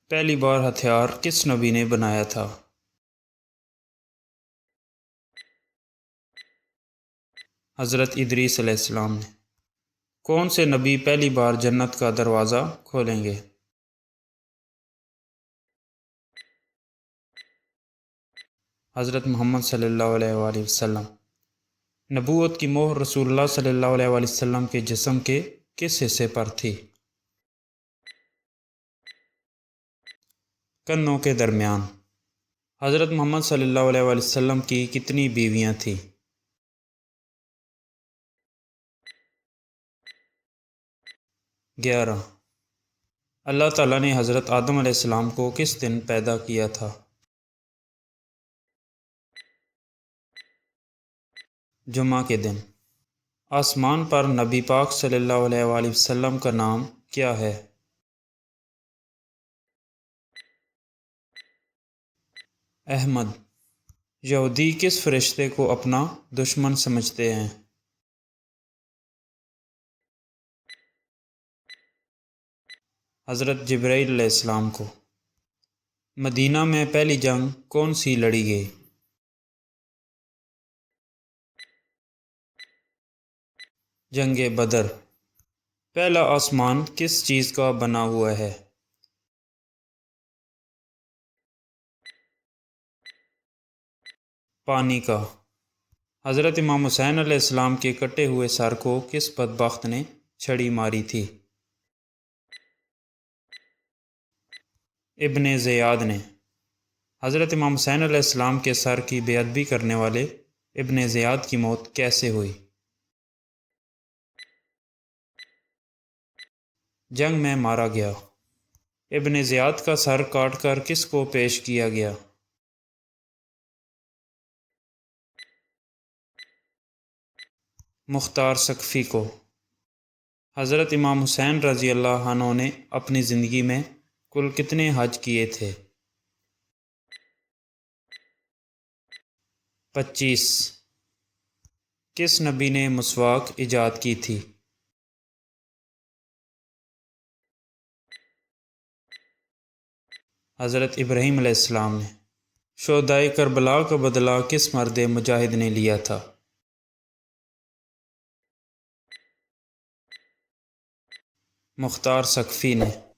پہلی بار ہتھیار کس نبی نے بنایا تھا؟ حضرت ادریس علیہ السلام نے۔ کون سے نبی پہلی بار جنت کا دروازہ کھولیں گے؟ حضرت محمد صلی اللہ علیہ وآلہ وسلم۔ نبوت کی مہر رسول اللہ صلی اللہ علیہ وآلہ وسلم کے جسم کے کس حصے پر تھی؟ کندھوں کے درمیان۔ حضرت محمد صلی اللہ علیہ وآلہ وسلم کی کتنی بیویاں تھیں؟ 11۔ اللہ تعالیٰ نے حضرت آدم علیہ السلام کو کس دن پیدا کیا تھا؟ جمعہ کے دن۔ آسمان پر نبی پاک صلی اللہ علیہ وآلہ وسلم کا نام کیا ہے؟ احمد۔ یہودی کس فرشتے کو اپنا دشمن سمجھتے ہیں؟ حضرت جبرائیل علیہ السلام کو۔ مدینہ میں پہلی جنگ کون سی لڑی گئی؟ جنگ بدر۔ پہلا آسمان کس چیز کا بنا ہوا ہے؟ پانی کا۔ حضرت امام حسین علیہ السلام کے کٹے ہوئے سر کو کس بدبخت نے چھڑی ماری تھی؟ ابن زیاد نے۔ حضرت امام حسین علیہ السلام کے سر کی بے ادبی کرنے والے ابن زیاد کی موت کیسے ہوئی؟ جنگ میں مارا گیا۔ ابن زیاد کا سر کاٹ کر کس کو پیش کیا گیا؟ مختار ثقفی کو۔ حضرت امام حسین رضی اللہ عنہ نے اپنی زندگی میں کل کتنے حج کیے تھے؟ 25۔ کس نبی نے مسواک ایجاد کی تھی؟ حضرت ابراہیم علیہ السلام نے۔ شہدائے کربلا کا بدلہ کس مرد مجاہد نے لیا تھا؟ مختار ثقفی نے۔